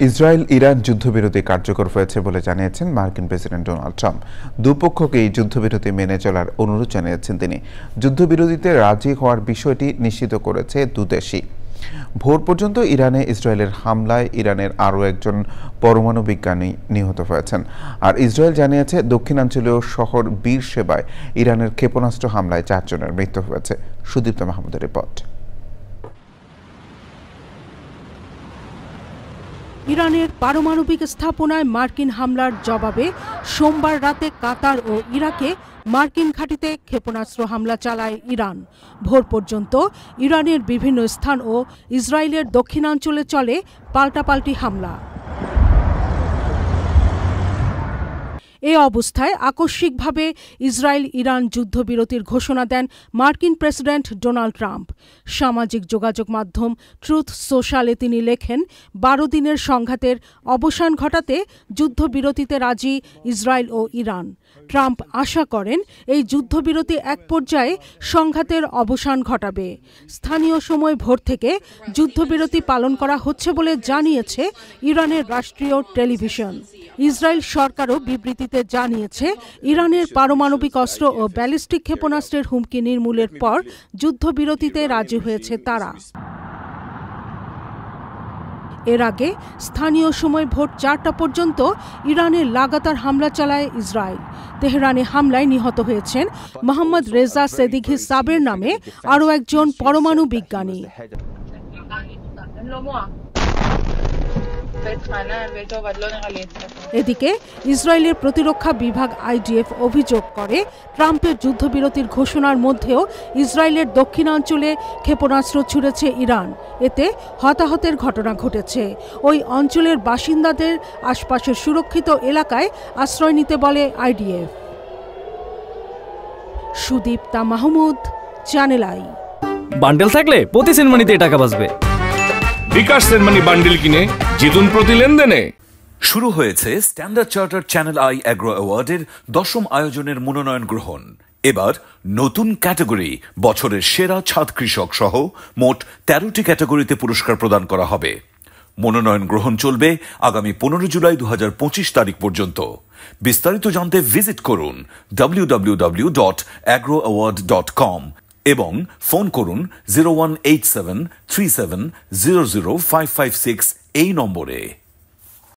Israel Iran যুদ্ধবিরতি কার্যকর হয়েছে বলে জানিয়েছেন মার্কিন প্রেসিডেন্ট ডোনাল্ড ট্রাম্প। দুপক্ষকে এই যুদ্ধবিরতি মেনে চলার অনুরোধ জানিয়েছেন তিনি। যুদ্ধবিরতিতে রাজি হওয়ার বিষয়টি নিশ্চিত করেছে দুদেশই। ভোর পর্যন্ত ইরানে ইসরায়েলের হামলায় ইরানের আরও একজন পরমাণু বিজ্ঞানী নিহত হয়েছেন। আর ইসরায়েল জানিয়েছে দক্ষিণাঞ্চলীয় শহর বীর শেবায় ইরানের ক্ষেপণাস্ত্র হামলায় 4 জনের মৃত্যু হয়েছে। সুদীপ্ত মাহমুদের রিপোর্ট। ইরানের পারমাণবিক স্থাপনায় মার্কিন হামলার জবাবে সোমবার রাতে কাতার ও ইরাকে মার্কিন ঘাঁটিতে ক্ষেপণাস্ত্র হামলা চালায় ইরান। ভোর পর্যন্ত ইরানের বিভিন্ন স্থান ও ইসরায়েলের দক্ষিণাঞ্চলে চলে পাল্টাপাল্টি হামলা। এ অবস্থায় আকস্মিকভাবে ইসরায়েল ইরান যুদ্ধবিরতির ঘোষণা দেন মার্কিন প্রেসিডেন্ট ডোনাল্ড ট্রাম্প। সামাজিক যোগাযোগ মাধ্যম ট্রুথ সোশ্যালে তিনি লেখেন, 12 দিনের সংঘাতের অবসান ঘটাতে যুদ্ধবিরতিতে রাজি ইসরায়েল ও ইরান। ট্রাম্প আশা করেন এই যুদ্ধবিরতি এক পর্যায়ে সংঘাতের অবসান ঘটাবে। স্থানীয় সময় ভোর থেকে যুদ্ধবিরতি পালন করা হচ্ছে বলে জানিয়েছে ইরানের রাষ্ট্রীয় টেলিভিশন। ইসরায়েল সরকারও বিবৃতিতে জানিয়েছে, ইরানের পারমাণবিক অস্ত্র ও ব্যালিস্টিক ক্ষেপণাস্ত্রের হুমকি নির্মূলের পর যুদ্ধবিরতিতে রাজি হয়েছে তারা। এর আগে স্থানীয় সময় ভোর 4টা পর্যন্ত ইরানে লাগাতার হামলা চালায় ইসরায়েল। তেহরানে হামলায় নিহত হয়েছেন মোহাম্মদ রেজা সেদিঘি সাবের নামে আরও একজন পরমাণু বিজ্ঞানী। এদিকে ইসরায়েলের প্রতিরক্ষা বিভাগ IDF অভিযোগ করে, ট্রাম্পের যুদ্ধবিরতির ঘোষণার মধ্যেও ইসরায়েলের দক্ষিণাঞ্চলে ক্ষেপণাস্ত্র ছুড়েছে ইরান। এতে হতাহতের ঘটনা ঘটেছে। ওই অঞ্চলের বাসিন্দাদের আশপাশের সুরক্ষিত এলাকায় আশ্রয় নিতে বলে IDF। Sudipta Mahmud, channel I. Bundle থাকলে প্রতি সেনমানিতে টাকা বাঁচবে। বিকাশ সেনমানি বান্ডেল কিনে জিতুন প্রতি লেনদেনে। শুরু হয়েছে Standard Chartered Channel i Agro অ্যাওয়ার্ডের 10ম আয়োজনের মনোনয়ন গ্রহণ। এবার নতুন ক্যাটাগরি বছরের সেরা ছাদ কৃষক সহ মোট 13টি ক্যাটাগরিতে পুরস্কার প্রদান করা হবে। মনোনয়ন গ্রহণ চলবে আগামী 15 জুলাই 2025 তারিখ পর্যন্ত। বিস্তারিত জানতে ভিজিট করুন www.agroaward.com এবং ফোন করুন 018737000556 এই নম্বরে।